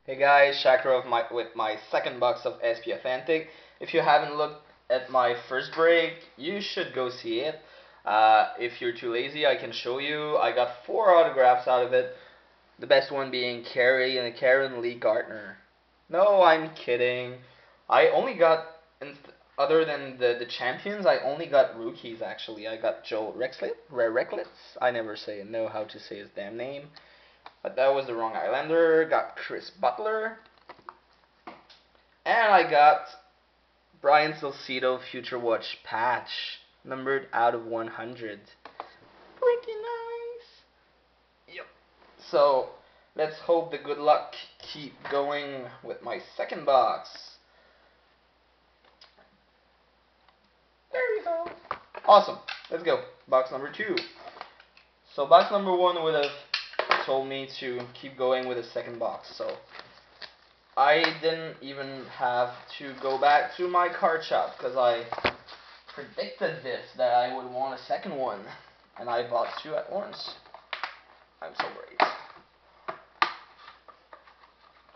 Hey guys, Shakra with my second box of SP Authentic. If you haven't looked at my first break, you should go see it. If you're too lazy, I can show you. I got 4 autographs out of it. The best one being Carey and Karen Lee Gardner. No, I'm kidding. I only got, other than the champions, I only got rookies actually. I got Joe Recklitz. I never know how to say his damn name. But that was the wrong Islander. Got Chris Butler. And I got Brian Salcedo Future Watch patch. Numbered out of 100. Pretty nice. Yep. So, let's hope the good luck keep going with my second box. There you go. Awesome. Let's go. Box number 2. So box number 1 would have told me to keep going with the second box. So I didn't even have to go back to my card shop because I predicted this, that I would want a second one, and I bought 2 at once. I'm so great.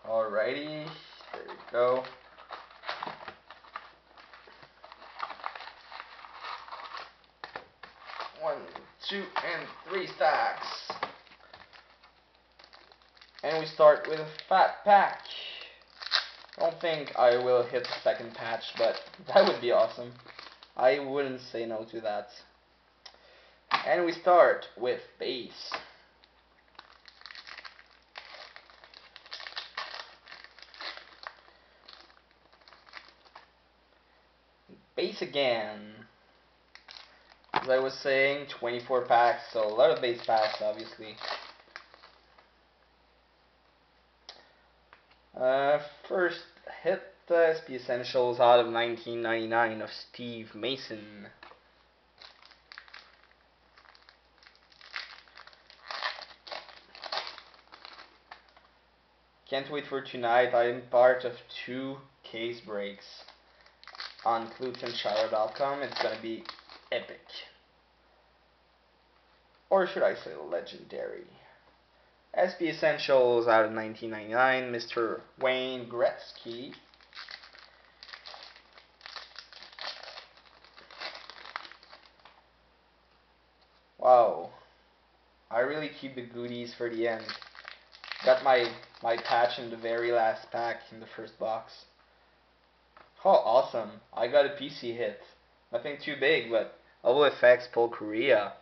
Alrighty, there we go. One, 2, and 3 stacks. And we start with a fat pack. I don't think I will hit the second patch, but that would be awesome. I wouldn't say no to that. And we start with base. Base again. As I was saying, 24 packs, so a lot of base packs, obviously. First hit the SP Essentials out of 1999 of Steve Mason. Can't wait for tonight. I'm part of 2 case breaks on KlutzandShire.com. It's gonna be epic. Or should I say legendary. SP Essentials out of 1999, Mr. Wayne Gretzky. Wow, I really keep the goodies for the end. Got my patch in the very last pack in the first box. Oh, awesome. I got a PC hit. Nothing too big, but OFX Paul Korea.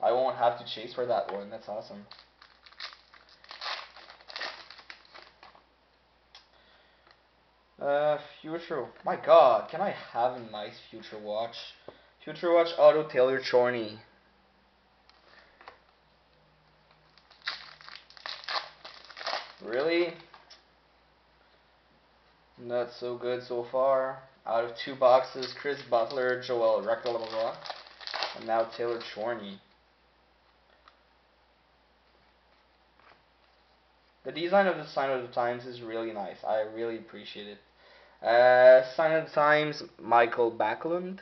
I won't have to chase for that one. That's awesome. Future. My god, can I have a nice Future Watch? Future Watch Auto Taylor Chorney. Really? Not so good so far. Out of 2 boxes, Chris Butler, Joel Recklitz, and now Taylor Chorney. The design of the Sign of the Times is really nice. I really appreciate it. Sign of the Times, Michael Backlund.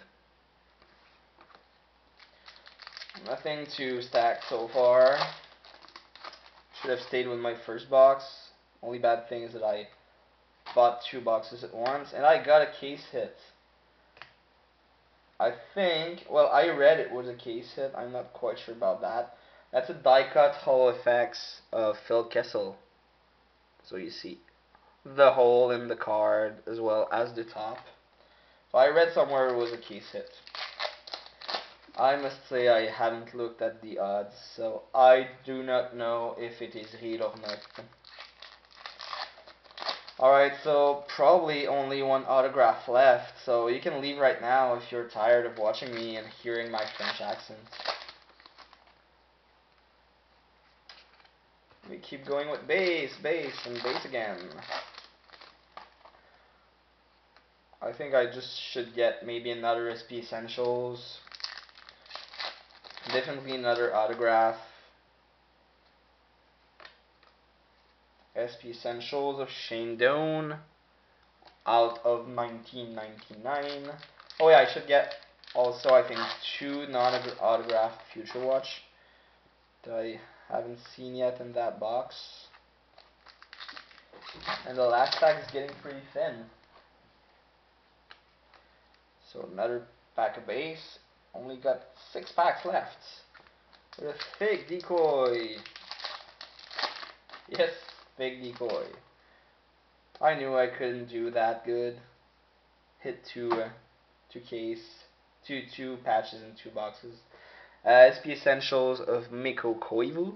Nothing to stack so far. Should have stayed with my first box. Only bad thing is that I bought 2 boxes at once, and I got a case hit. I think, well, I read it was a case hit. I'm not quite sure about that. That's a die cut Holo Effects of Phil Kessel. So you see the hole in the card as well as the top. So I read somewhere it was a case hit. I must say I haven't looked at the odds, so I do not know if it is real or not. Alright, so probably only 1 autograph left, so you can leave right now if you're tired of watching me and hearing my French accent. We keep going with base, and base again. I think I just should get maybe another SP Essentials. Definitely another autograph. SP Essentials of Shane Doan out of 1999. Oh yeah, I should get also I think 2 non-autographed Future Watch that I haven't seen yet in that box. And the last pack is getting pretty thin. So another pack of base. Only got 6 packs left. With a fake decoy. Yes, fake decoy. I knew I couldn't do that good. Hit two patches in 2 boxes. SP Essentials of Mikko Koivu.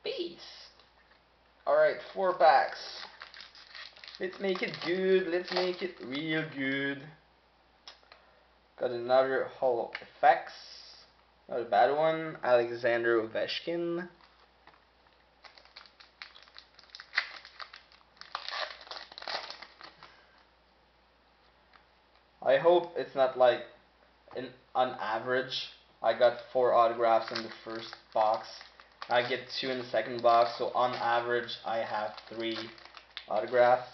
Base. Alright, 4 packs. Let's make it good. Let's make it real good. Got another Holo Effects. Not a bad one. Alexander Ovechkin. I hope it's not like on average. I got 4 autographs in the first box. I get 2 in the second box, so on average I have 3 autographs.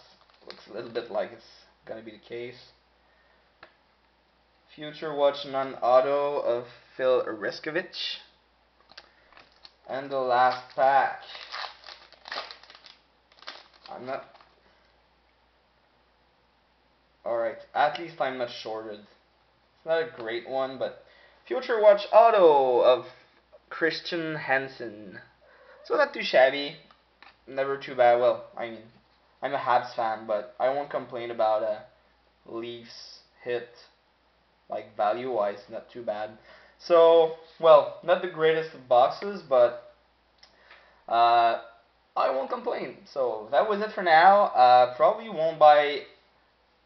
Looks a little bit like it's gonna be the case. Future Watch non-auto of Phil Riskovich. And the last pack. I'm not... Alright, at least I'm not shorted. It's not a great one, but Future Watch auto of Christian Hansen. So not too shabby. Never too bad. Well, I mean, I'm a Habs fan, but I won't complain about a Leafs hit. Like value-wise, not too bad. So, well, not the greatest of boxes, but I won't complain. So that was it for now. Probably won't buy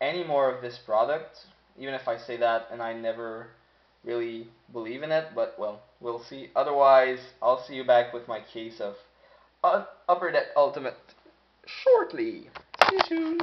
any more of this product, even if I say that and I never really believe in it. But well, we'll see. Otherwise, I'll see you back with my case of Upper Deck Ultimate shortly. See you soon.